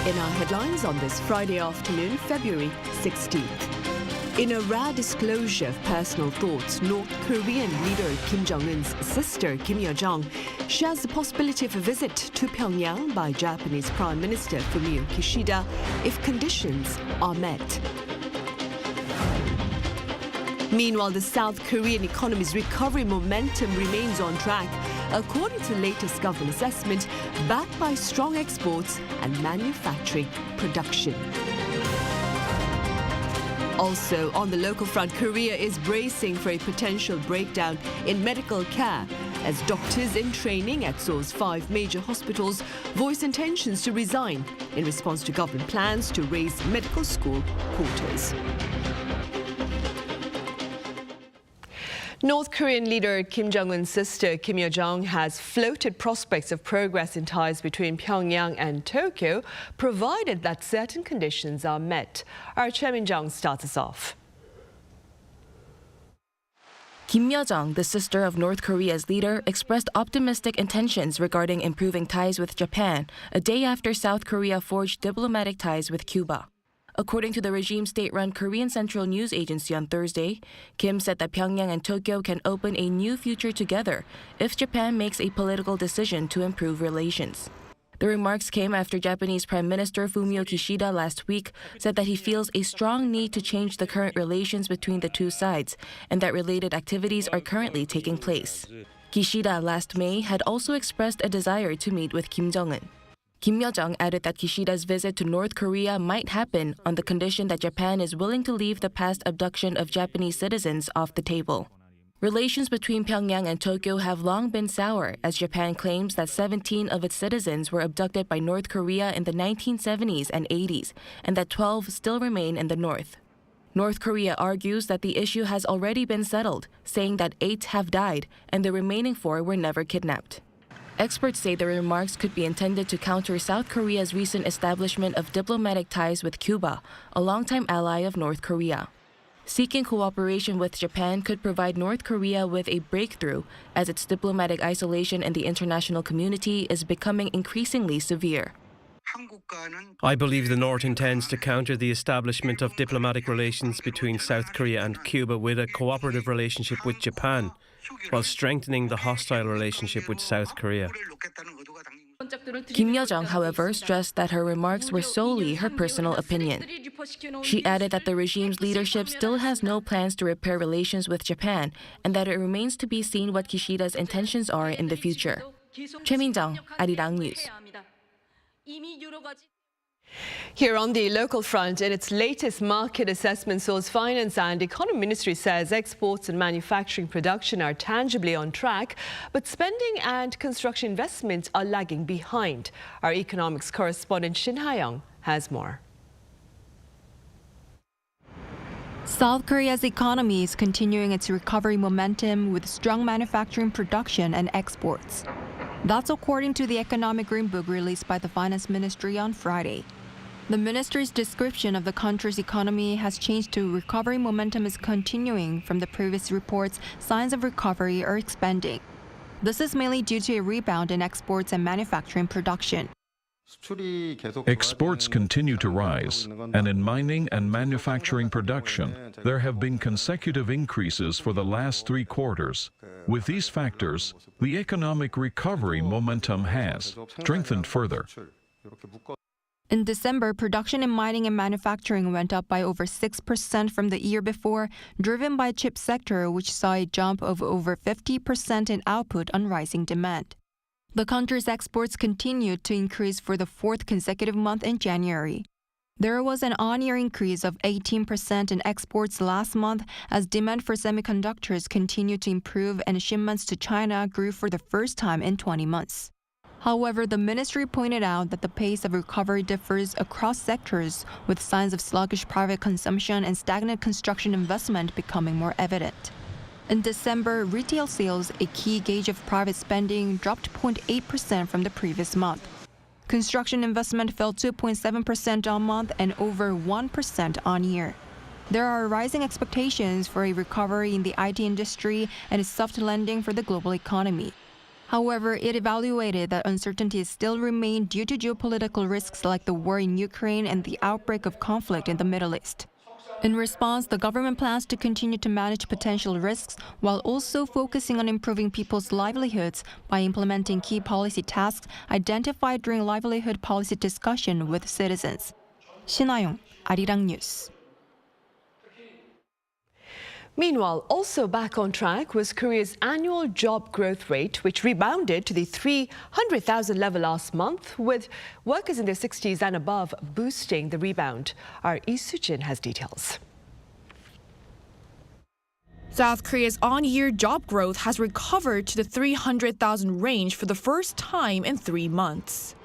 in our headlines on this Friday afternoon, February 16th. In a rare disclosure of personal thoughts, North Korean leader Kim Jonguns' sister, Kim Yo-jong, shares the possibility of a visit to Pyongyang by Japanese Prime Minister Fumio Kishida if conditions are met. Meanwhile, the South Korean economy's recovery momentum remains on track, according to the latest government assessment, backed by strong exports and manufacturing production. Also, on the local front, Korea is bracing for a potential breakdown in medical care as doctors in training at Seoul's 5 major hospitals voice intentions to resign in response to government plans to raise medical school quotas. North Korean leader Kim Jong-un's sister, Kim Yo-jong, has floated prospects of progress in ties between Pyongyang and Tokyo, provided that certain conditions are met. Our Kim Jonguns starts us off. Kim Yo-jong, the sister of North Korea's leader, expressed optimistic intentions regarding improving ties with Japan a day after South Korea forged diplomatic ties with Cuba. According to the regime state-run Korean Central News Agency on Thursday, Kim said that Pyongyang and Tokyo can open a new future together if Japan makes a political decision to improve relations. The remarks came after Japanese Prime Minister Fumio Kishida last week said that he feels a strong need to change the current relations between the two sides and that related activities are currently taking place. Kishida last May had also expressed a desire to meet with Kim Jong-un. Kim Yo-jong added that Kishida's visit to North Korea might happen on the condition that Japan is willing to leave the past abduction of Japanese citizens off the table. Relations between Pyongyang and Tokyo have long been sour, as Japan claims that 17 of its citizens were abducted by North Korea in the 1970s and 80s, and that 12 still remain in the north. North Korea argues that the issue has already been settled, saying that 8 have died and the remaining 4 were never kidnapped. Experts say the remarks could be intended to counter South Korea's recent establishment of diplomatic ties with Cuba, a longtime ally of North Korea. Seeking cooperation with Japan could provide North Korea with a breakthrough, as its diplomatic isolation in the international community is becoming increasingly severe. I believe the North intends to counter the establishment of diplomatic relations between South Korea and Cuba with a cooperative relationship with Japan, while strengthening the hostile relationship with South Korea. Kim Yo-jong, however, stressed that her remarks were solely her personal opinion. She added that the regime's leadership still has no plans to repair relations with Japan and that it remains to be seen what Kishida's intentions are in the future. Kim Jong, Arirang News. Here on the local front, in its latest market assessment, Seoul's Finance and Economy Ministry says exports and manufacturing production are tangibly on track, but spending and construction investments are lagging behind. Our economics correspondent Shin Ha-young has more. South Korea's economy is continuing its recovery momentum with strong manufacturing production and exports. That's according to the Economic Green Book released by the Finance Ministry on Friday. The ministry's description of the country's economy has changed to recovery momentum is continuing from the previous reports signs of recovery are expanding. This is mainly due to a rebound in exports and manufacturing production. Exports continue to rise, and in mining and manufacturing production, there have been consecutive increases for the last 3 quarters. With these factors, the economic recovery momentum has strengthened further. In December, production in mining and manufacturing went up by over 6% from the year before, driven by the chip sector, which saw a jump of over 50% in output on rising demand. The country's exports continued to increase for the 4th consecutive month in January. There was an on-year increase of 18% in exports last month as demand for semiconductors continued to improve and shipments to China grew for the first time in 20 months. However, the ministry pointed out that the pace of recovery differs across sectors, with signs of sluggish private consumption and stagnant construction investment becoming more evident. In December, retail sales, a key gauge of private spending, dropped 0.8% from the previous month. Construction investment fell 2.7% on month and over 1% on year. There are rising expectations for a recovery in the IT industry and soft landing for the global economy. However, it evaluated that uncertainties still remain due to geopolitical risks like the war in Ukraine and the outbreak of conflict in the Middle East. In response, the government plans to continue to manage potential risks while also focusing on improving people's livelihoods by implementing key policy tasks identified during livelihood policy discussion with citizens. 신하영, Arirang News. Meanwhile, also back on track was Korea's annual job growth rate, which rebounded to the 300,000 level last month, with workers in their 60s and above boosting the rebound. Our Lee Soo-jin has details. South Korea's on-year job growth has recovered to the 300,000 range for the first time in 3 months.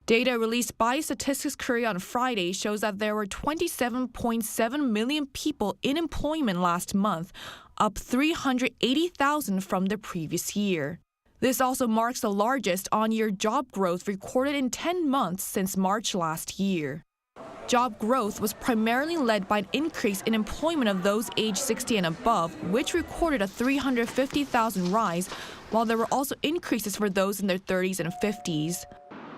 Data released by Statistics Korea on Friday shows that there were 27.7 million people in employment last month, up 380,000 from the previous year. This also marks the largest on-year job growth recorded in 10 months since March last year. Job growth was primarily led by an increase in employment of those aged 60 and above, which recorded a 350,000 rise, while there were also increases for those in their 30s and 50s.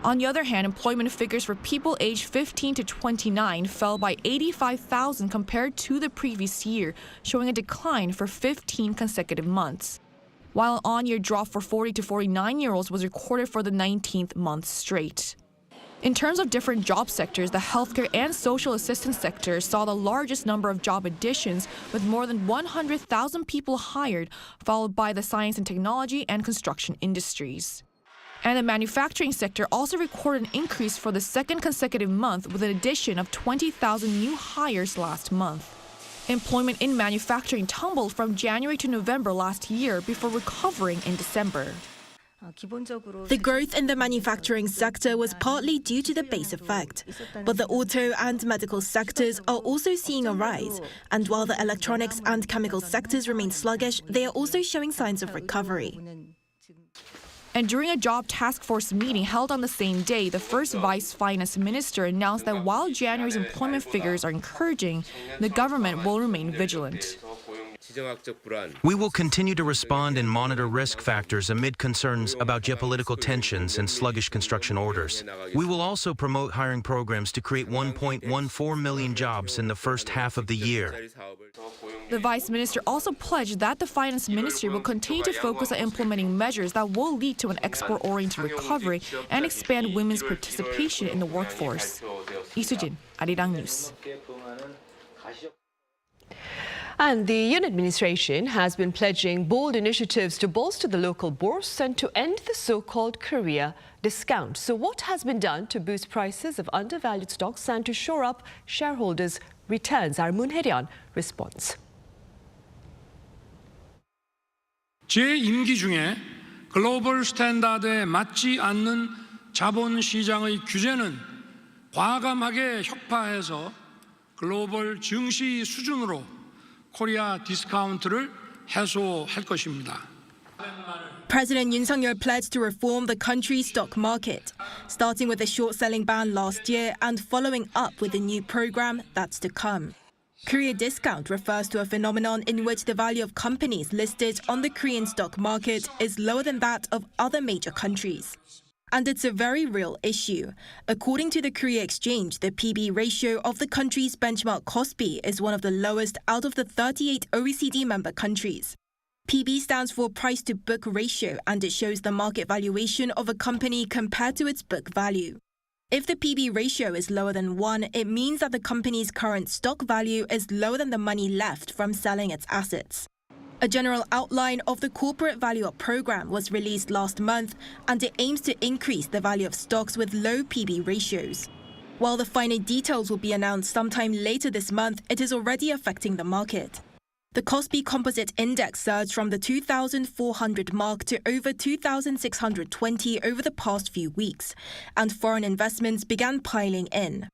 On the other hand, employment figures for people aged 15 to 29 fell by 85,000 compared to the previous year, showing a decline for 15 consecutive months. While an on-year drop for 40 to 49-year-olds was recorded for the 19th month straight. In terms of different job sectors, the healthcare and social assistance sectors saw the largest number of job additions, with more than 100,000 people hired, followed by the science and technology and construction industries. And the manufacturing sector also recorded an increase for the second consecutive month, with an addition of 20,000 new hires last month. Employment in manufacturing tumbled from January to November last year before recovering in December. The growth in the manufacturing sector was partly due to the base effect, but the auto and medical sectors are also seeing a rise, and while the electronics and chemical sectors remain sluggish, they are also showing signs of recovery. And during a job task force meeting held on the same day, the first vice finance minister announced that while January's employment figures are encouraging, the government will remain vigilant. We will continue to respond and monitor risk factors amid concerns about geopolitical tensions and sluggish construction orders. We will also promote hiring programs to create 1.14 million jobs in the first half of the year. The vice minister also pledged that the finance ministry will continue to focus on implementing measures that will lead to an export-oriented recovery and expand women's participation in the workforce. Lee Soo-jin, Arirang News. And the Yoon administration has been pledging bold initiatives to bolster the local bourse and to end the so-called Korea discount. So what has been done to boost prices of undervalued stocks and to shore up shareholders' returns? Our Moon Hae-ryun responds. 제 임기 중에 글로벌 스탠다드에 맞지 않는 자본시장의 규제는 과감하게 혁파해서 글로벌 증시 수준으로 코리아 디스카운트를 해소할 것입니다. President Yoon Suk-yeol pledged to reform the country's stock market, starting with a short-selling ban last year and following up with a new program that's to come. Korea discount refers to a phenomenon in which the value of companies listed on the Korean stock market is lower than that of other major countries. And it's a very real issue. According to the Korea Exchange, the PB ratio of the country's benchmark Kospi is one of the lowest out of the 38 OECD member countries. PB stands for price-to-book ratio, and it shows the market valuation of a company compared to its book value. If the PB ratio is lower than 1, it means that the company's current stock value is lower than the money left from selling its assets. A general outline of the corporate value-up program was released last month, and it aims to increase the value of stocks with low PB ratios. While the finer details will be announced sometime later this month, it is already affecting the market. The Kospi Composite Index surged from the 2,400 mark to over 2,620 over the past few weeks, and foreign investments began piling in.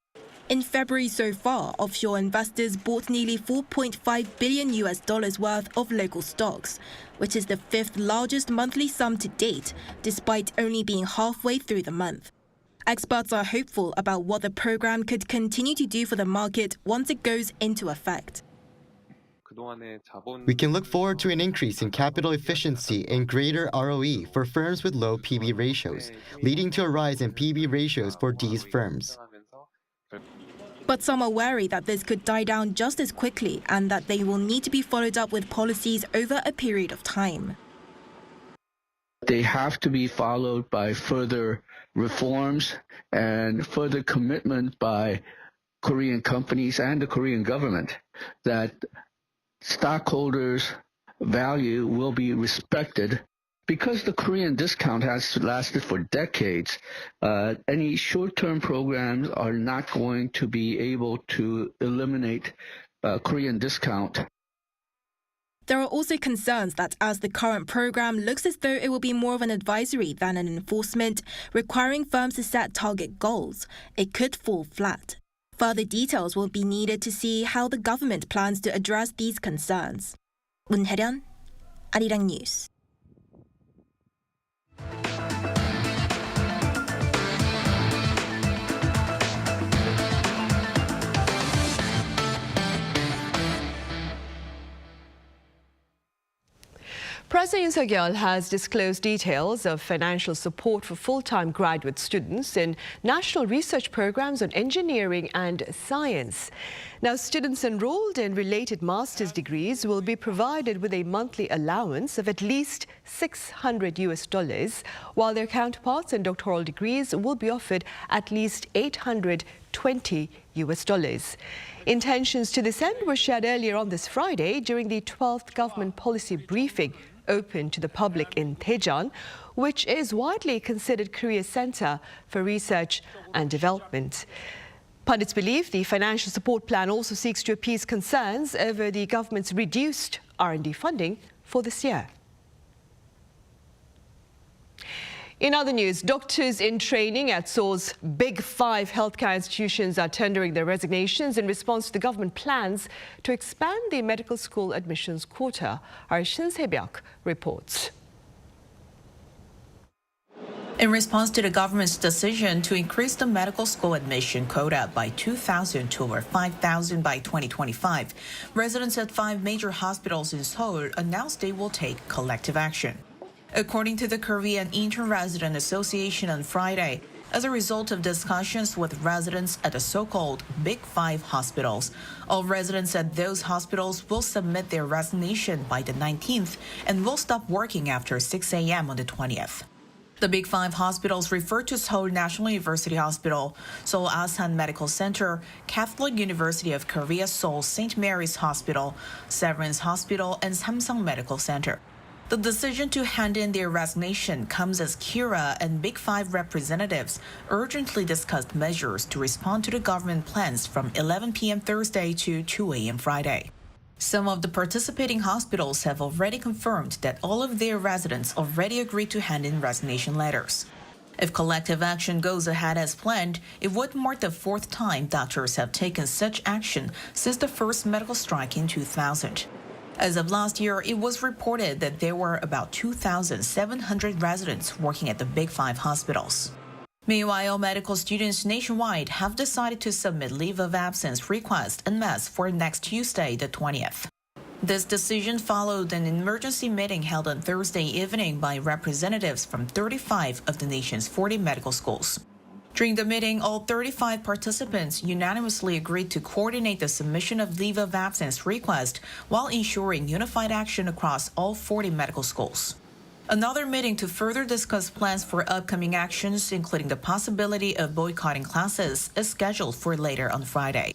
In February so far, offshore investors bought nearly $4.5 billion worth of local stocks, which is the fifth largest monthly sum to date, despite only being halfway through the month. Experts are hopeful about what the program could continue to do for the market once it goes into effect. We can look forward to an increase in capital efficiency and greater ROE for firms with low PB ratios, leading to a rise in PB ratios for these firms. But some are wary that this could die down just as quickly and that they will need to be followed up with policies over a period of time. They have to be followed by further reforms and further commitment by Korean companies and the Korean government that stockholders' value will be respected. Because the Korean discount has lasted for decades, any short-term programs are not going to be able to eliminate Korean discount. There are also concerns that as the current program looks as though it will be more of an advisory than an enforcement, requiring firms to set target goals, it could fall flat. Further details will be needed to see how the government plans to address these concerns. 문혜련, Arirang News. President Yoon Suk-yeol has disclosed details of financial support for full-time graduate students in national research programs on engineering and science. Now, students enrolled in related master's degrees will be provided with a monthly allowance of at least $600, while their counterparts in doctoral degrees will be offered at least $820. Intentions to this end were shared earlier on this Friday during the 12th government policy briefing open to the public in Daejeon, which is widely considered Korea's center for research and development. Pundits believe the financial support plan also seeks to appease concerns over the government's reduced R&D funding for this year. In other news, doctors in training at Seoul's Big Five healthcare institutions are tendering their resignations in response to the government plans to expand the medical school admissions quota. Our Shin Se-byuk reports. In response to the government's decision to increase the medical school admission quota by 2,000 to over 5,000 by 2025, residents at 5 major hospitals in Seoul announced they will take collective action. According to the Korean Inter-Resident Association on Friday, as a result of discussions with residents at the so-called Big Five hospitals, all residents at those hospitals will submit their resignation by the 19th and will stop working after 6 a.m. on the 20th. The Big Five hospitals refer to Seoul National University Hospital, Seoul Asan Medical Center, Catholic University of Korea Seoul St. Mary's Hospital, Severance Hospital, and Samsung Medical Center. The decision to hand in their resignation comes as Kira and Big Five representatives urgently discussed measures to respond to the government plans from 11 p.m. Thursday to 2 a.m. Friday. Some of the participating hospitals have already confirmed that all of their residents already agreed to hand in resignation letters. If collective action goes ahead as planned, it would mark the 4th time doctors have taken such action since the first medical strike in 2000. As of last year, it was reported that there were about 2,700 residents working at the Big Five hospitals. Meanwhile, medical students nationwide have decided to submit leave of absence requests en masse for next Tuesday, the 20th. This decision followed an emergency meeting held on Thursday evening by representatives from 35 of the nation's 40 medical schools. During the meeting, all 35 participants unanimously agreed to coordinate the submission of leave of absence request while ensuring unified action across all 40 medical schools. Another meeting to further discuss plans for upcoming actions, including the possibility of boycotting classes, is scheduled for later on Friday.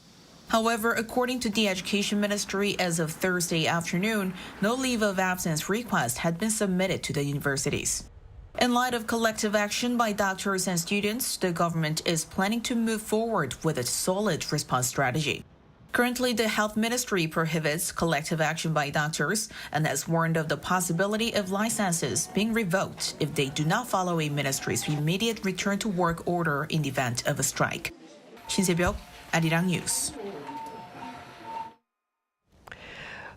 However, according to the Education Ministry, as of Thursday afternoon, no leave of absence request had been submitted to the universities. In light of collective action by doctors and students, the government is planning to move forward with a solid response strategy. Currently, the Health Ministry prohibits collective action by doctors and has warned of the possibility of licenses being revoked if they do not follow a ministry's immediate return to work order in the event of a strike. Shin Se-byuk, Arirang News.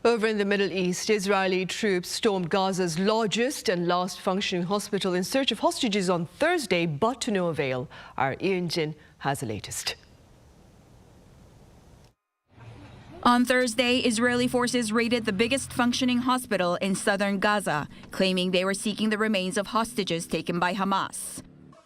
Over in the Middle East, Israeli troops stormed Gaza's largest and last functioning hospital in search of hostages on Thursday, but to no avail. Our Yoon has the latest. On Thursday, Israeli forces raided the biggest functioning hospital in southern Gaza, claiming they were seeking the remains of hostages taken by Hamas.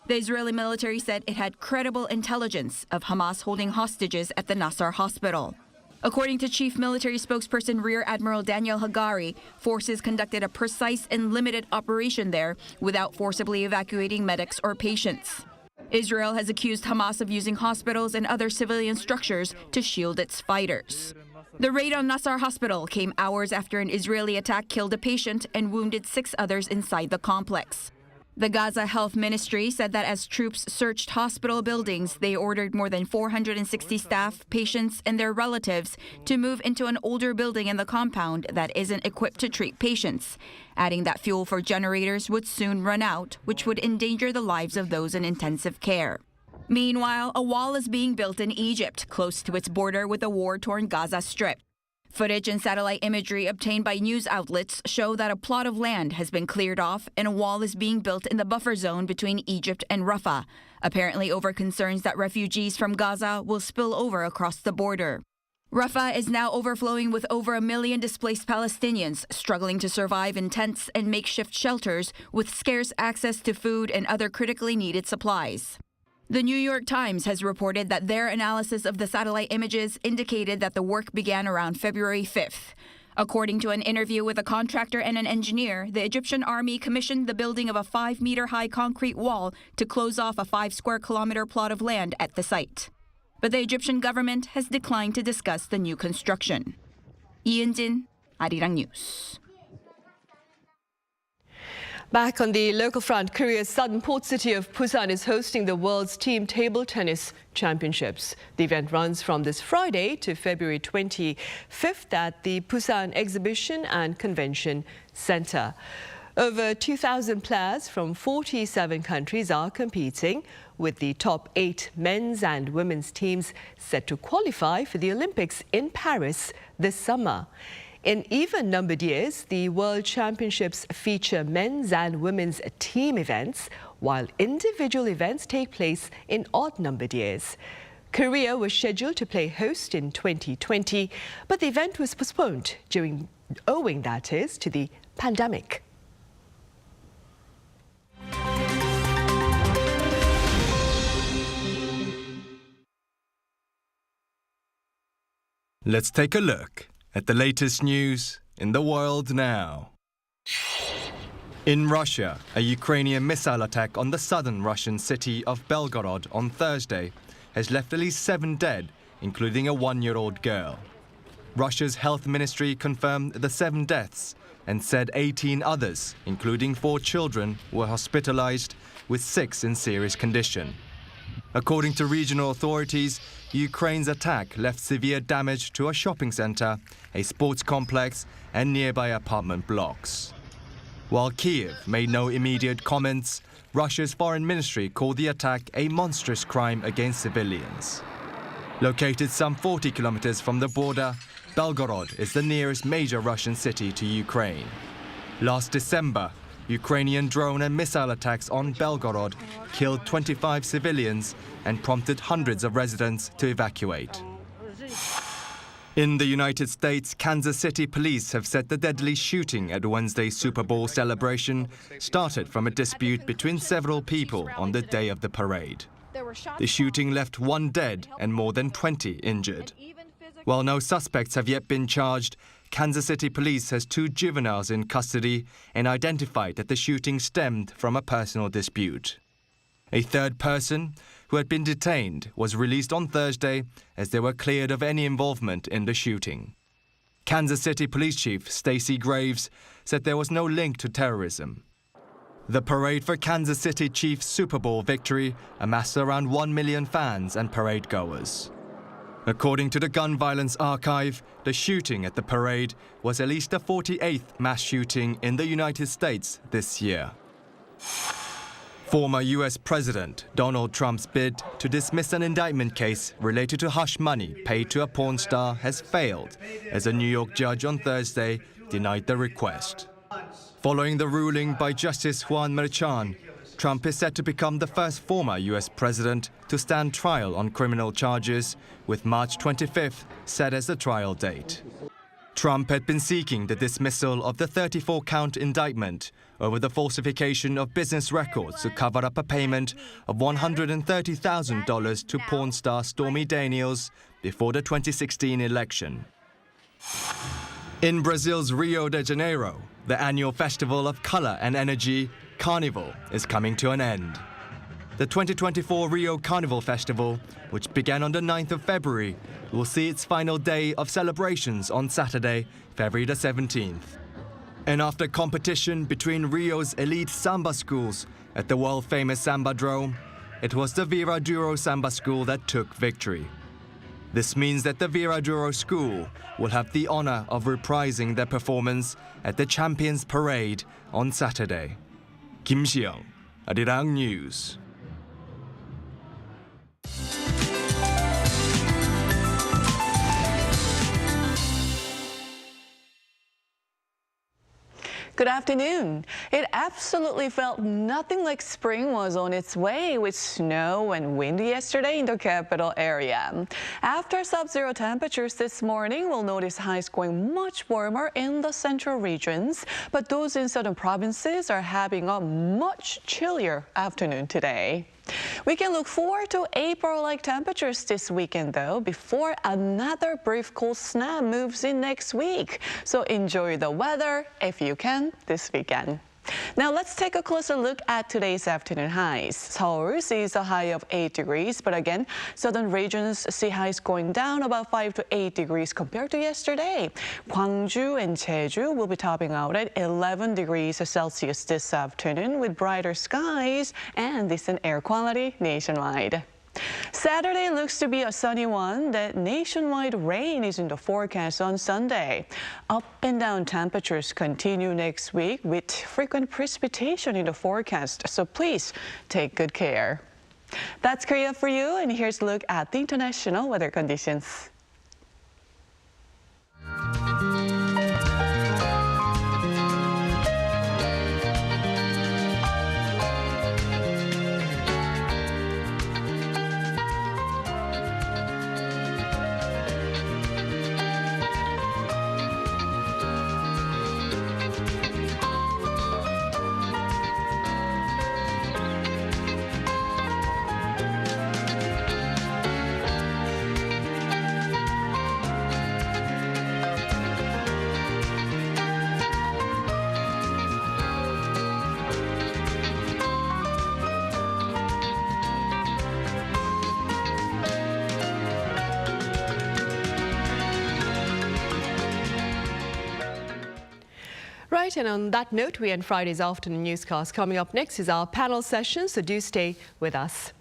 The Israeli military said it had credible intelligence of Hamas holding hostages at the Nasser hospital. According to Chief Military Spokesperson Rear Admiral Daniel Hagari, forces conducted a precise and limited operation there without forcibly evacuating medics or patients. Israel has accused Hamas of using hospitals and other civilian structures to shield its fighters. The raid on Nasser hospital came hours after an Israeli attack killed a patient and wounded 6 others inside the complex. The Gaza Health Ministry said that as troops searched hospital buildings, they ordered more than 460 staff, patients, and their relatives to move into an older building in the compound that isn't equipped to treat patients, adding that fuel for generators would soon run out, which would endanger the lives of those in intensive care. Meanwhile, a wall is being built in Egypt, close to its border with the war-torn Gaza Strip. Footage and satellite imagery obtained by news outlets show that a plot of land has been cleared off and a wall is being built in the buffer zone between Egypt and Rafah, apparently over concerns that refugees from Gaza will spill over across the border. Rafah is now overflowing with over 1 million displaced Palestinians struggling to survive in tents and makeshift shelters with scarce access to food and other critically needed supplies. The New York Times has reported that their analysis of the satellite images indicated that the work began around February 5th. According to an interview with a contractor and an engineer, the Egyptian army commissioned the building of a 5-meter-high concrete wall to close off a 5-square-kilometer plot of land at the site. But the Egyptian government has declined to discuss the new construction. Ian-jin, Arirang News. Back on the local front, Korea's southern port city of Busan is hosting the world's team table tennis championships. The event runs from this Friday to February 25th at the Busan Exhibition and Convention Center. Over 2,000 players from 47 countries are competing, with the top 8 men's and women's teams set to qualify for the Olympics in Paris this summer. In even-numbered years, the World Championships feature men's and women's team events, while individual events take place in odd-numbered years. Korea was scheduled to play host in 2020, but the event was postponed owing, that is, to the pandemic. Let's take a look at the latest news in the world now. In Russia, a Ukrainian missile attack on the southern Russian city of Belgorod on Thursday has left at least 7 dead, including a 1-year-old girl. Russia's health ministry confirmed the 7 deaths and said 18 others, including 4 children, were hospitalized, with 6 in serious condition. According to regional authorities, Ukraine's attack left severe damage to a shopping center, a sports complex, and nearby apartment blocks. While Kyiv made no immediate comments, Russia's foreign ministry called the attack a monstrous crime against civilians. Located some 40 kilometers from the border, Belgorod is the nearest major Russian city to Ukraine. Last December, Ukrainian drone and missile attacks on Belgorod killed 25 civilians and prompted hundreds of residents to evacuate. In the United States, Kansas City police have said the deadly shooting at Wednesday's Super Bowl celebration started from a dispute between several people on the day of the parade. The shooting left 1 dead and more than 20 injured. While no suspects have yet been charged, Kansas City police has 2 juveniles in custody and identified that the shooting stemmed from a personal dispute. A 3rd person, who had been detained, was released on Thursday as they were cleared of any involvement in the shooting. Kansas City Police Chief Stacey Graves said there was no link to terrorism. The parade for Kansas City Chiefs' Super Bowl victory amassed around 1 million fans and parade goers. According to the Gun Violence Archive, the shooting at the parade was at least the 48th mass shooting in the United States this year. Former U.S. President Donald Trump's bid to dismiss an indictment case related to hush money paid to a porn star has failed, as a New York judge on Thursday denied the request. Following the ruling by Justice Juan Merchan, Trump is set to become the first former US president to stand trial on criminal charges, with March 25th set as the trial date. Trump had been seeking the dismissal of the 34-count indictment over the falsification of business records to cover up a payment of $130,000 to porn star Stormy Daniels before the 2016 election. In Brazil's Rio de Janeiro, the annual festival of color and energy, Carnival, is coming to an end. The 2024 Rio Carnival Festival, which began on the 9th of February, will see its final day of celebrations on Saturday, February the 17th. And after competition between Rio's elite samba schools at the world-famous Sambadrome, it was the Viraduro Samba School that took victory. This means that the Viraduro School will have the honor of reprising their performance at the Champions Parade on Saturday. Kim Yo-jong, Arirang News. Good afternoon. It absolutely felt nothing like spring was on its way, with snow and wind yesterday in the capital area. After sub-zero temperatures this morning, we'll notice highs going much warmer in the central regions, but those in southern provinces are having a much chillier afternoon today. We can look forward to April-like temperatures this weekend, though, before another brief cool snap moves in next week. So enjoy the weather, if you can, this weekend. Now let's take a closer look at today's afternoon highs. Seoul sees a high of 8 degrees, but again, southern regions see highs going down about 5 to 8 degrees compared to yesterday. Gwangju and Jeju will be topping out at 11 degrees Celsius this afternoon, with brighter skies and decent air quality nationwide. Saturday looks to be a sunny one. That nationwide rain is in the forecast on Sunday. Up and down temperatures continue next week, with frequent precipitation in the forecast, so please take good care. That's Korea for you, and here's a look at the international weather conditions. Right, and on that note, we end Friday's afternoon newscast. Coming up next is our panel session, so do stay with us.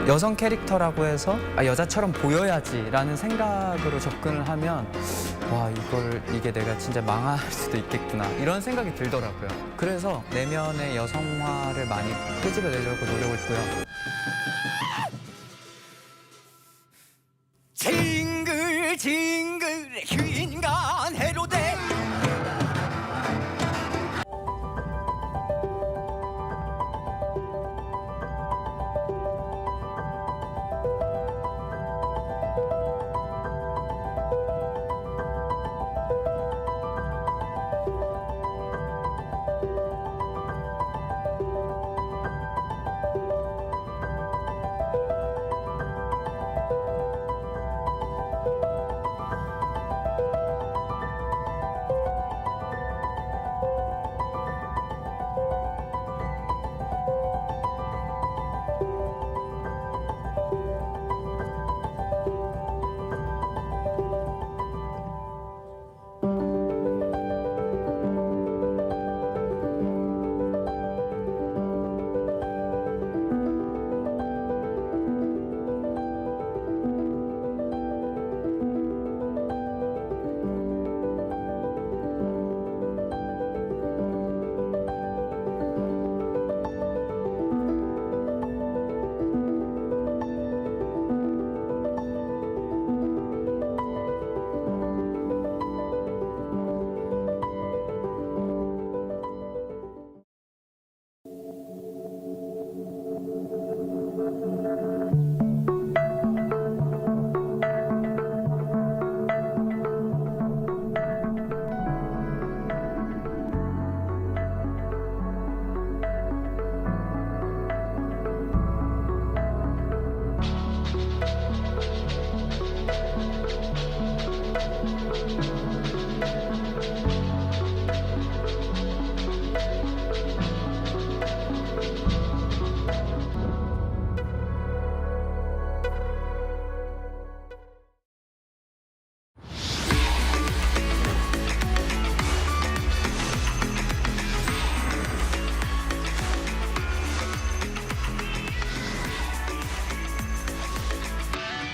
여성 캐릭터라고 해서 여자처럼 보여야지라는 생각으로 접근을 하면 와 이게 내가 진짜 망할 수도 있겠구나 이런 생각이 들더라고요. 그래서 내면의 여성화를 많이 끄집어내려고 노력을 했고요. 징글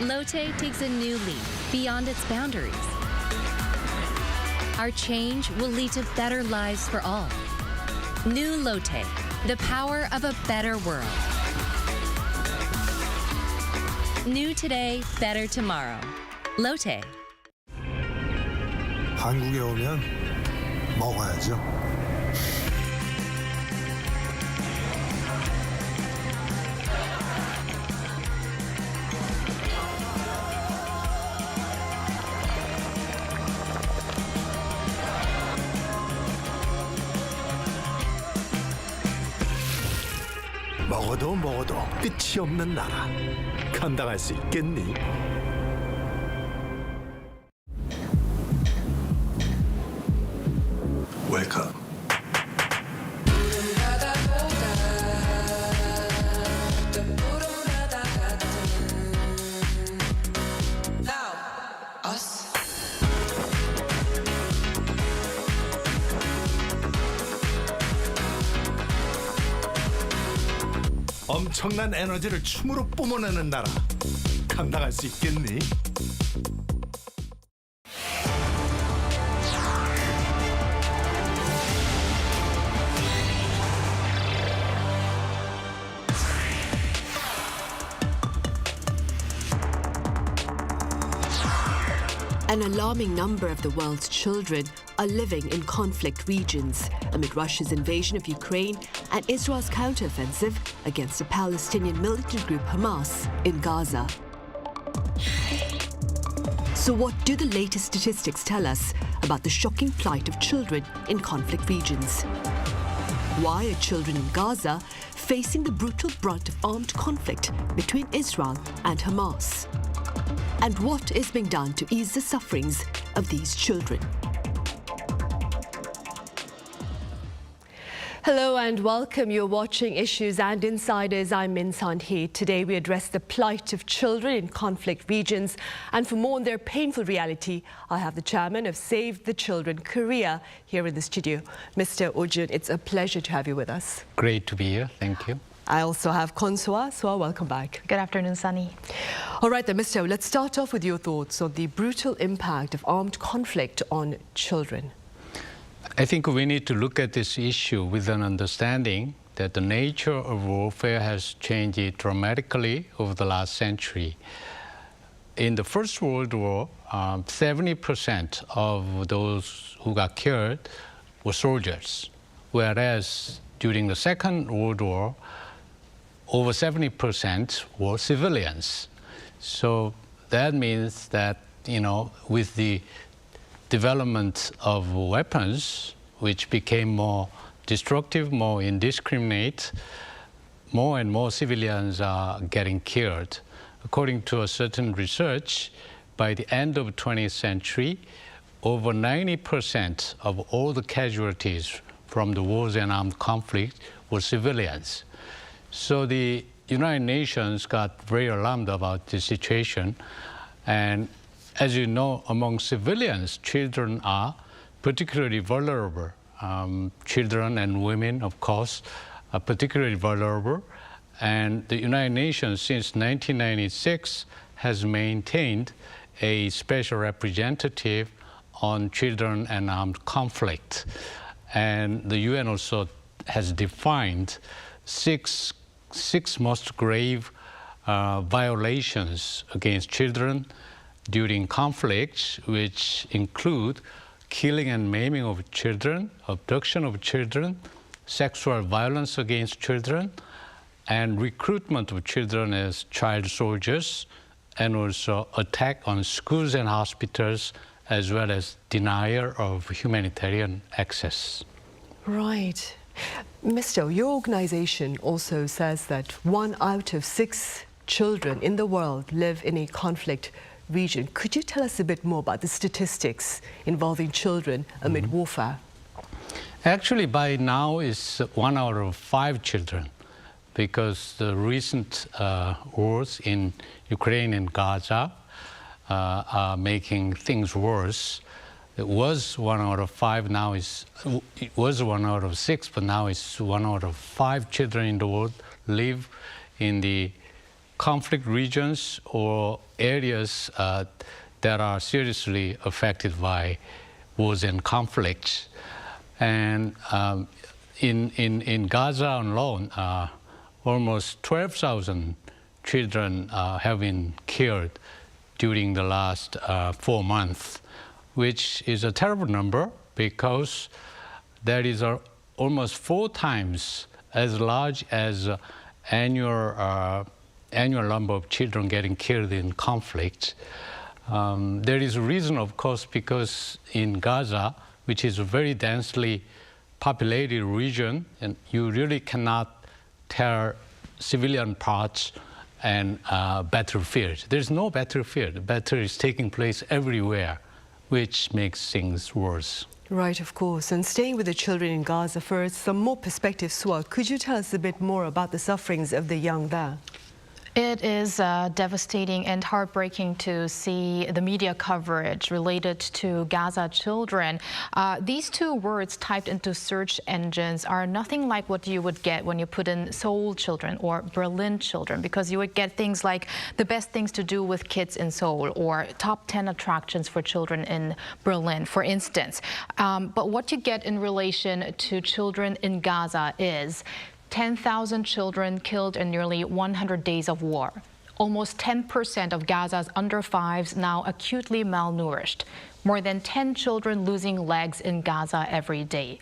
Lotte takes a new leap beyond its boundaries. Our change will lead to better lives for all. New Lotte, the power of a better world. New today, better tomorrow. Lotte. 한국에 오면 먹어야죠. 먹어도 끝이 없는 나라. 감당할 수 있겠니? 웰컴. 엄청난 에너지를 춤으로 뿜어내는 나라. 감당할 수 있겠니? An alarming number of the world's children are living in conflict regions amid Russia's invasion of Ukraine and Israel's counteroffensive against the Palestinian militant group Hamas in Gaza. So what do the latest statistics tell us about the shocking plight of children in conflict regions? Why are children in Gaza facing the brutal brunt of armed conflict between Israel and Hamas? And what is being done to ease the sufferings of these children? Hello and welcome. You're watching Issues and Insiders. I'm Min San-hee. Today we address the plight of children in conflict regions. And for more on their painful reality, I have the chairman of Save the Children Korea here in the studio. Mr. Oh-jun, it's a pleasure to have you with us. Great to be here. Thank you. I also have Kon Soa. Soa, welcome back. Good afternoon, Sunny. All right then, Mr. Oh, let's start off with your thoughts on the brutal impact of armed conflict on children. I think we need to look at this issue with an understanding that the nature of warfare has changed dramatically over the last century. In the First World War, 70% of those who got killed were soldiers, whereas during the Second World War, over 70% were civilians. So that means that, with the development of weapons, which became more destructive, more indiscriminate, more and more civilians are getting killed. According to a certain research, by the end of the 20th century, over 90% of all the casualties from the wars and armed conflict were civilians. So the United Nations got very alarmed about this situation. And as you know, among civilians, children are particularly vulnerable. Children and women, of course, are particularly vulnerable. And the United Nations, since 1996, has maintained a special representative on children and armed conflict. And the UN also has defined six most grave violations against children during conflicts, which include killing and maiming of children, abduction of children, sexual violence against children, and recruitment of children as child soldiers, and also attack on schools and hospitals, as well as denial of humanitarian access. Right. Mr. Oh, your organization also says that 1 out of 6 children in the world live in a conflict region. Could you tell us a bit more about the statistics involving children amid warfare? Actually, by now, it's 1 out of 5 children, because the recent wars in Ukraine and Gaza are making things worse. It was 1 out of 5, now it was 1 out of 6, but now it's 1 out of 5 children in the world live in the conflict regions or areas that are seriously affected by wars and conflicts. And in Gaza alone, almost 12,000 children have been killed during the last 4 months, which is a terrible number because that is almost 4 times as large as annual number of children getting killed in conflict. There is a reason, of course, because in Gaza, which is a very densely populated region, and you really cannot tell civilian parts and battlefield. There's no battlefield. Battle is taking place everywhere, which makes things worse. Right, of course. And staying with the children in Gaza for some more perspective, Swal, could you tell us a bit more about the sufferings of the young there? It is devastating and heartbreaking to see the media coverage related to Gaza Children. These 2 words typed into search engines are nothing like what you would get when you put in Seoul Children or Berlin Children, because you would get things like the best things to do with kids in Seoul or top 10 attractions for children in Berlin, for instance. But what you get in relation to children in Gaza is 10,000 children killed in nearly 100 days of war. Almost 10% of Gaza's under 5s now acutely malnourished. More than 10 children losing legs in Gaza every day.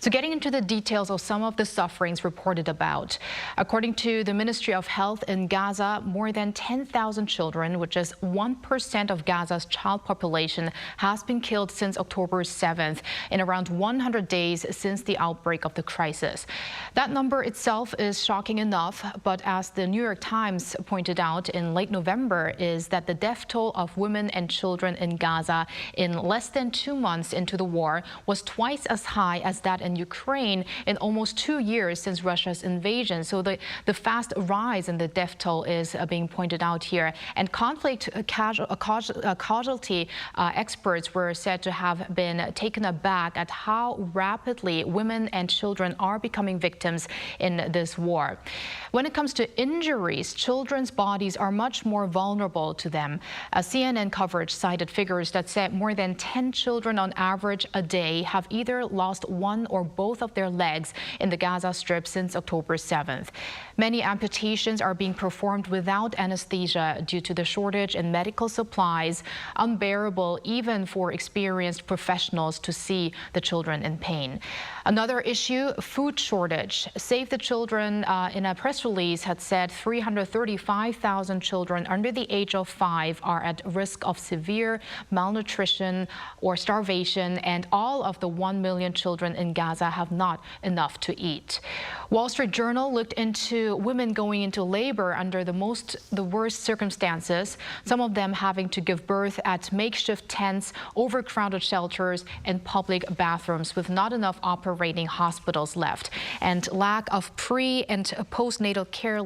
So getting into the details of some of the sufferings reported about. According to the Ministry of Health in Gaza, more than 10,000 children, which is 1% of Gaza's child population, has been killed since October 7th in around 100 days since the outbreak of the crisis. That number itself is shocking enough, but as the New York Times pointed out in late November, is that the death toll of women and children in Gaza in less than 2 months into the war was twice as high as that in Ukraine in almost 2 years since Russia's invasion. So the fast rise in the death toll is being pointed out here. And conflict casualty experts were said to have been taken aback at how rapidly women and children are becoming victims in this war. When it comes to injuries, children's bodies are much more vulnerable to them. CNN coverage cited figures that said more than 10 children on average a day have either lost one or both of their legs in the Gaza Strip since October 7th. Many amputations are being performed without anesthesia due to the shortage in medical supplies, unbearable even for experienced professionals to see the children in pain. Another issue, food shortage. Save the Children in a press release had said 335,000 children under the age of 5 are at risk of severe malnutrition or starvation, and all of the 1 million children in Gaza have not enough to eat. Wall Street Journal looked into women going into labor under the worst circumstances, some of them having to give birth at makeshift tents, overcrowded shelters, and public bathrooms with not enough operating hospitals left. And lack of pre- and postnatal care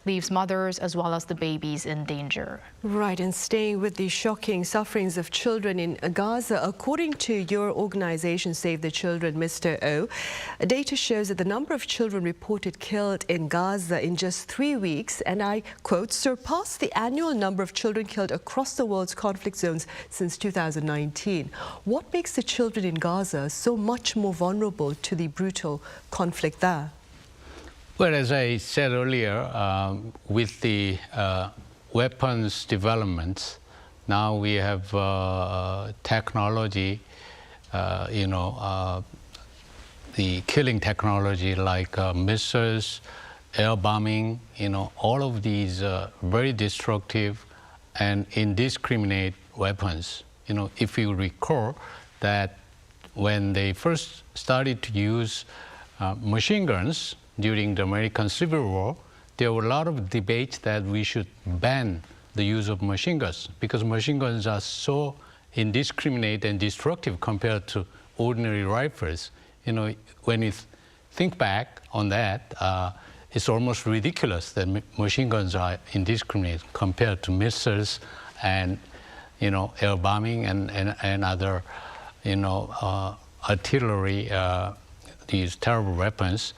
leaves mothers as well as the babies in danger. Right, and staying with the shocking sufferings of children in Gaza, according to your organization, Save the Children, Mr. O, data shows that the number of children reported killed in Gaza in just 3 weeks, and I quote, surpassed the annual number of children killed across the world's conflict zones since 2019. What makes the children in Gaza so much more vulnerable to the brutal conflict there? Well, as I said earlier, with the weapons developments, now we have technology, the killing technology like missiles, air bombing, all of these very destructive and indiscriminate weapons. If you recall that when they first started to use machine guns during the American Civil War, there were a lot of debates that we should ban the use of machine guns because machine guns are so indiscriminate and destructive compared to ordinary rifles. When you think back on that, it's almost ridiculous that machine guns are indiscriminate compared to missiles and, air bombing and other, artillery, these terrible weapons.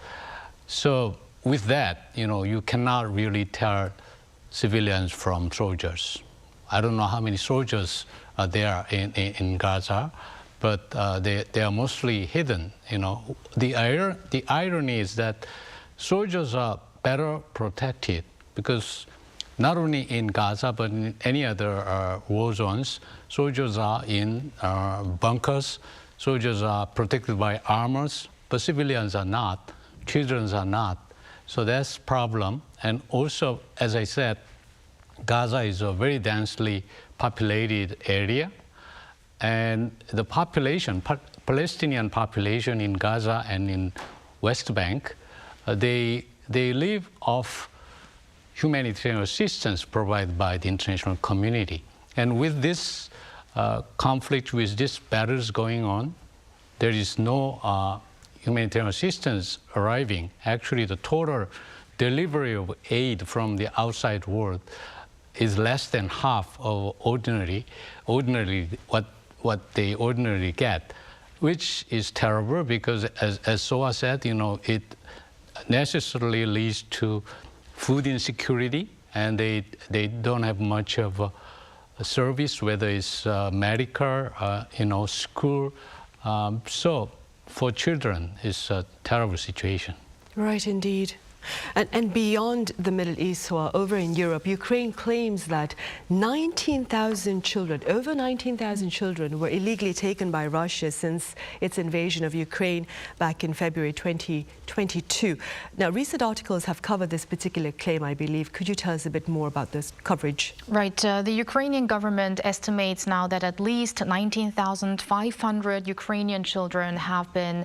So with that, you cannot really tell civilians from soldiers. I don't know how many soldiers are there in Gaza, but they are mostly hidden. The irony is that soldiers are better protected because not only in Gaza but in any other war zones, soldiers are in bunkers, soldiers are protected by armors, but civilians are not, children are not. So that's a problem. And also, as I said, Gaza is a very densely populated area, and the population, Palestinian population in Gaza and in West Bank, they live off humanitarian assistance provided by the international community. And with this conflict, with these battles going on, there is no humanitarian assistance arriving. Actually, the total delivery of aid from the outside world is less than half of ordinarily what they ordinarily get, which is terrible because, as Soa said, it necessarily leads to food insecurity, and they don't have much of a service, whether it's medical, school. So for children, it's a terrible situation. Right, indeed. And beyond the Middle East, over in Europe, Ukraine claims that 19,000 children, over 19,000 children, were illegally taken by Russia since its invasion of Ukraine back in February 2022. Now, recent articles have covered this particular claim, I believe. Could you tell us a bit more about this coverage? Right. The Ukrainian government estimates now that at least 19,500 Ukrainian children have been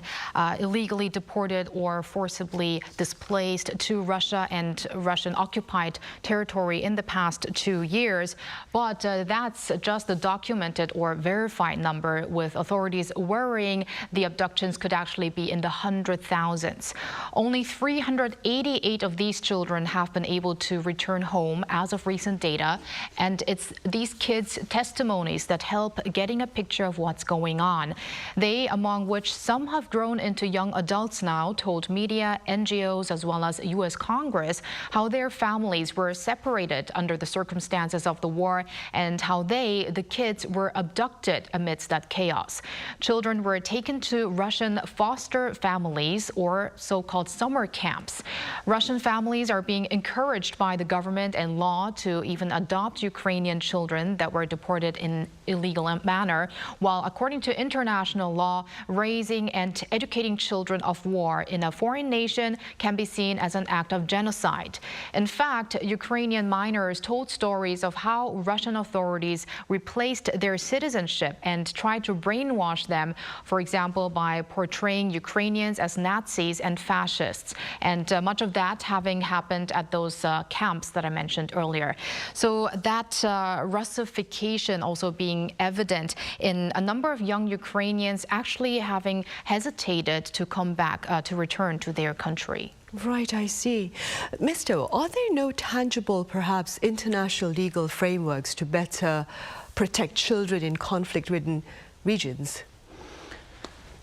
illegally deported or forcibly displaced to Russia and Russian-occupied territory in the past 2 years. But that's just the documented or verified number, with authorities worrying the abductions could actually be in the 100,000s. Only 388 of these children have been able to return home as of recent data, and it's these kids' testimonies that help getting a picture of what's going on. They, among which some have grown into young adults now, told media, NGOs, as well as U.S. Congress how their families were separated under the circumstances of the war and how the kids, were abducted amidst that chaos. Children were taken to Russian foster families or so-called summer camps. Russian families are being encouraged by the government and law to even adopt Ukrainian children that were deported in illegal manner, while according to international law, raising and educating children of war in a foreign nation can be seen as an act of genocide. In fact, Ukrainian minors told stories of how Russian authorities replaced their citizenship and tried to brainwash them, for example, by portraying Ukrainians as Nazis and fascists. And much of that having happened at those camps that I mentioned earlier. So that Russification also being evident in a number of young Ukrainians actually having hesitated to come back, to return to their country. Right, I see. Mr. Are there no tangible, perhaps, international legal frameworks to better protect children in conflict-ridden regions?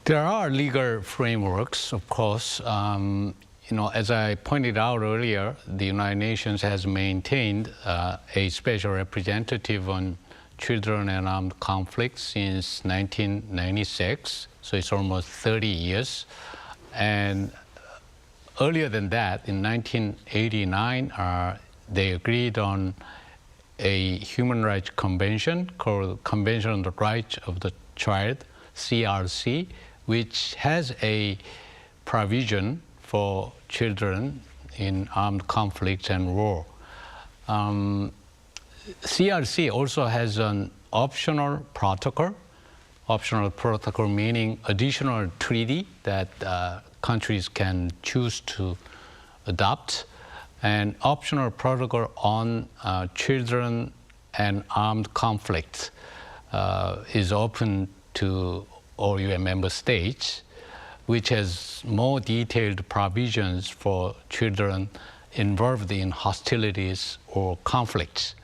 There are legal frameworks, of course. As I pointed out earlier, the United Nations has maintained a special representative on children and armed conflicts since 1996, so it's almost 30 years. And earlier than that, in 1989, they agreed on a human rights convention called Convention on the Rights of the Child, CRC, which has a provision for children in armed conflicts and war. CRC also has an optional protocol meaning additional treaty that countries can choose to adopt, and optional protocol on children and armed conflicts is open to all UN member states, which has more detailed provisions for children involved in hostilities or conflicts.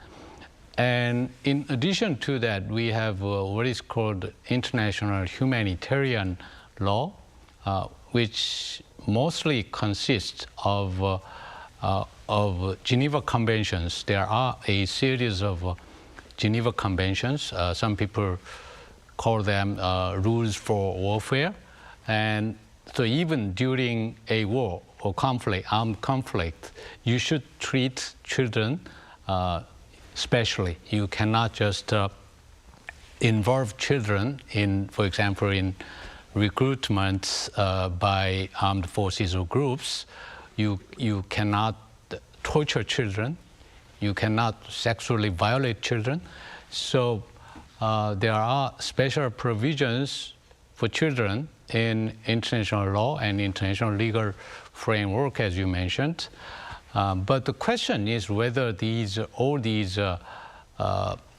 And in addition to that, we have what is called international humanitarian law, which mostly consists of Geneva Conventions. There are a series of Geneva Conventions. Some people call them rules for warfare. And so even during a war or conflict, armed conflict, you should treat children specially. You cannot just involve children in, for example, in recruitment by armed forces or groups. You cannot torture children. You cannot sexually violate children. So there are special provisions for children in international law and international legal framework, as you mentioned. But the question is whether all these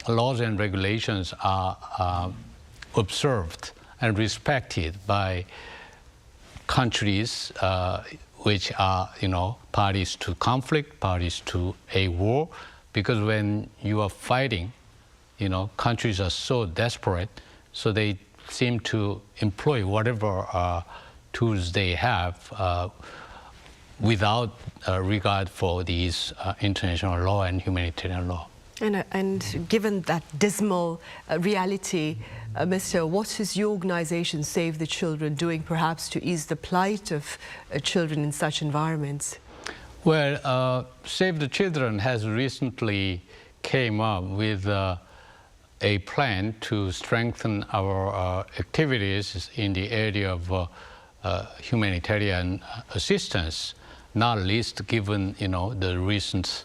laws and regulations are observed and respected by countries which are, parties to conflict, parties to a war. Because when you are fighting, countries are so desperate, so they seem to employ whatever tools they have without regard for these international law and humanitarian law. And given that dismal reality, Mr. What is your organization, Save the Children, doing perhaps to ease the plight of children in such environments? Well, Save the Children has recently came up with a plan to strengthen our activities in the area of humanitarian assistance, not least given the recent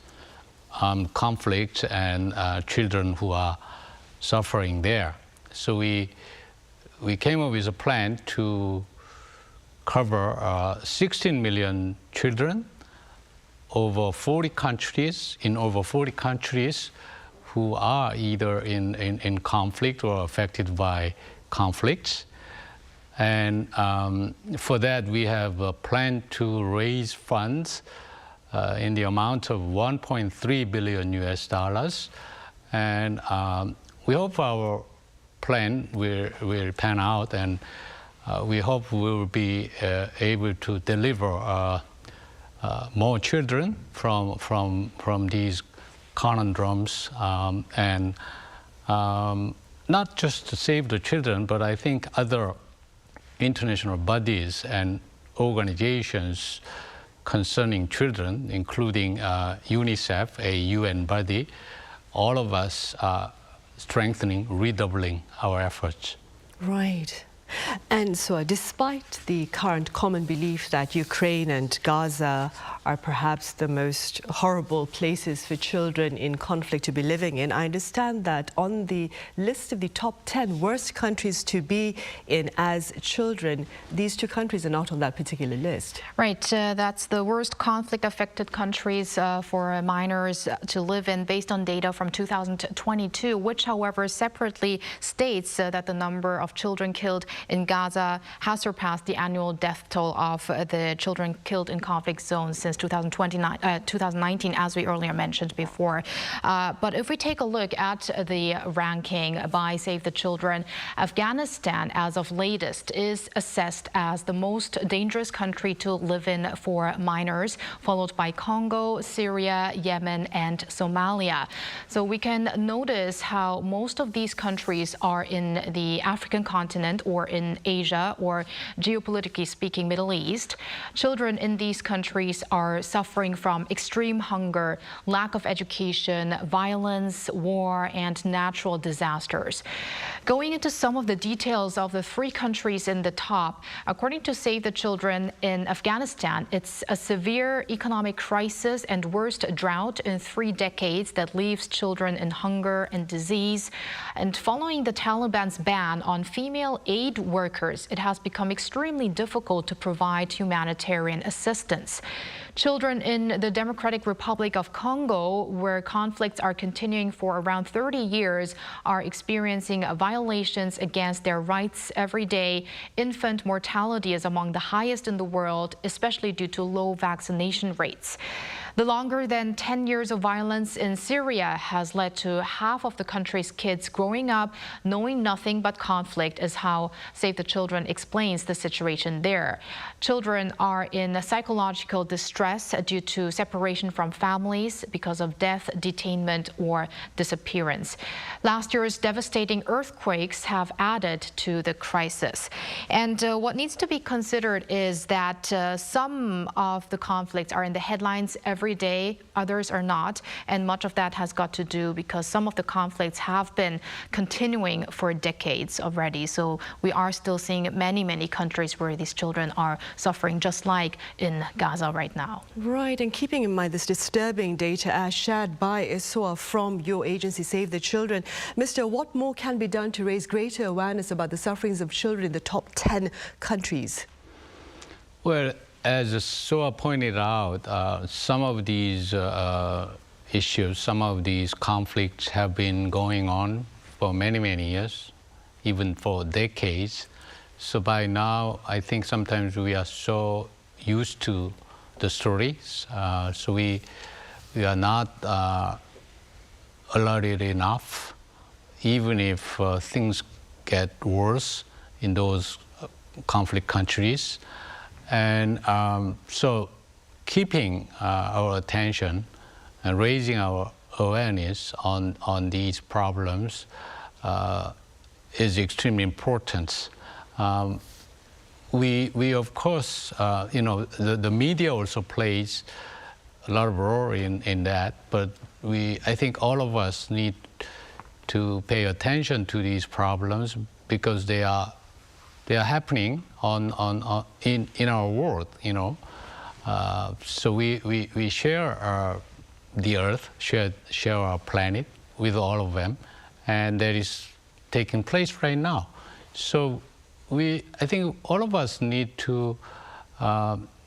conflict and children who are suffering there. So we came up with a plan to cover 16 million children over 40 countries, in over 40 countries who are either in conflict or affected by conflicts. And for that, we have a plan to raise funds in the amount of $1.3 billion US. And we hope our plan will pan out, and we hope we will be able to deliver more children from these conundrums, and not just to save the children, but I think other international bodies and organizations concerning children, including UNICEF, a UN body, all of us are strengthening, redoubling our efforts. Right. And so despite the current common belief that Ukraine and Gaza are perhaps the most horrible places for children in conflict to be living in, I understand that on the list of the top 10 worst countries to be in as children, these two countries are not on that particular list. Right, that's the worst conflict-affected countries for minors to live in based on data from 2022, which, however, separately states that the number of children killed in Gaza has surpassed the annual death toll of the children killed in conflict zones since 2019, as we earlier mentioned before. But if we take a look at the ranking by Save the Children, Afghanistan, as of latest, is assessed as the most dangerous country to live in for minors, followed by Congo, Syria, Yemen, and Somalia. So we can notice how most of these countries are in the African continent or in Asia, or geopolitically speaking, Middle East. Children in these countries are suffering from extreme hunger, lack of education, violence, war, and natural disasters. Going into some of the details of the three countries in the top, according to Save the Children, in Afghanistan, it's a severe economic crisis and worst drought in 3 decades that leaves children in hunger and disease. And following the Taliban's ban on female aid workers, it has become extremely difficult to provide humanitarian assistance. Children in the Democratic Republic of Congo, where conflicts are continuing for around 30 years, are experiencing violations against their rights every day. Infant mortality is among the highest in the world, especially due to low vaccination rates. The longer than 10 years of violence in Syria has led to half of the country's kids growing up knowing nothing but conflict, is how Save the Children explains the situation there. Children are in psychological distress due to separation from families because of death, detainment, or disappearance. Last year's devastating earthquakes have added to the crisis. And what needs to be considered is that some of the conflicts are in the headlines every day, others are not, and much of that has got to do because some of the conflicts have been continuing for decades already. So we are still seeing many countries where these children are suffering, just like in Gaza right now. Right, and keeping in mind this disturbing data as shared by ISOA from your agency, Save the Children, Mr. what more can be done to raise greater awareness about the sufferings of children in the top 10 countries? Well, as SOA pointed out, some of these issues, some of these conflicts have been going on for many years, even for decades. So by now, I think sometimes we are so used to the stories, so we are not alerted enough, even if things get worse in those conflict countries. And so keeping our attention and raising our awareness on these problems is extremely important. We of course, the media also plays a lot of role in that, but I think all of us need to pay attention to these problems because they are happening in our world, So we share the earth, share our planet with all of them, and that is taking place right now. So I think all of us need to,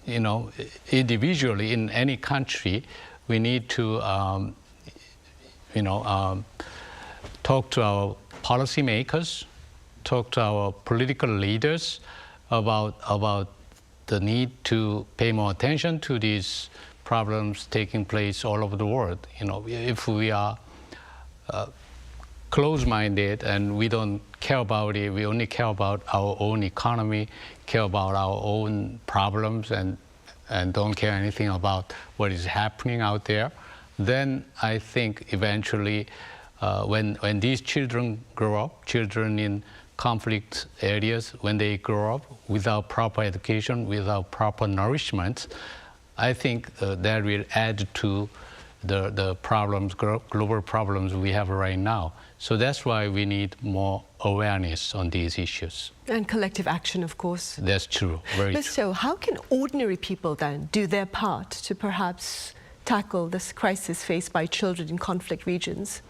individually in any country, we need to, talk to our policymakers, talk to our political leaders about the need to pay more attention to these problems taking place all over the world. If we are close-minded and we don't care about it, we only care about our own economy, care about our own problems, and don't care anything about what is happening out there, then I think eventually when these children grow up, children in conflict areas, when they grow up without proper education, without proper nourishment, I think that will add to the problems, global problems we have right now. So that's why we need more awareness on these issues. And collective action, of course. That's true, very true. So how can ordinary people then do their part to perhaps tackle this crisis faced by children in conflict regions?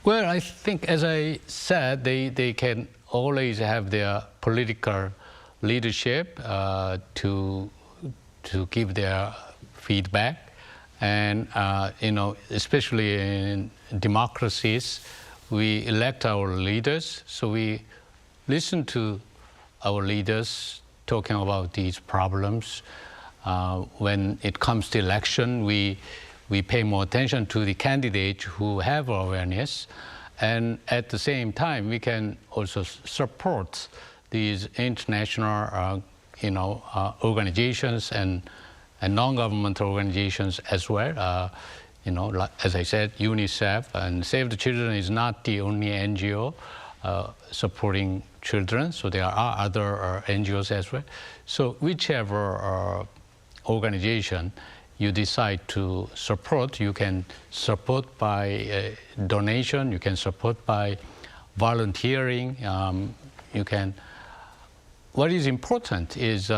Well, I think, as I said, they can always have their political leadership to give their feedback. And, especially in democracies, we elect our leaders, so we listen to our leaders talking about these problems. When it comes to election, we pay more attention to the candidates who have awareness, and at the same time, we can also support these international, organizations and non-governmental organizations as well. As I said, UNICEF and Save the Children is not the only NGO supporting children, so there are other NGOs as well. So whichever organization you decide to support, you can support by donation, you can support by volunteering, what is important is,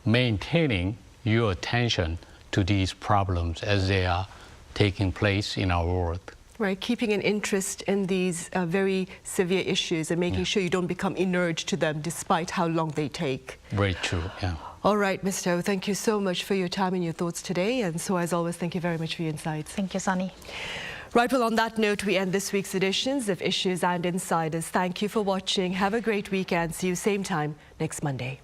maintaining your attention to these problems as they are taking place in our world. Right, keeping an interest in these very severe issues and making sure you don't become inert to them despite how long they take. Very true, yeah. All right, Mr. O, thank you so much for your time and your thoughts today. And so, as always, thank you very much for your insights. Thank you, Sunny. Right, well, on that note, we end this week's editions of Issues and Insiders. Thank you for watching. Have a great weekend. See you same time next Monday.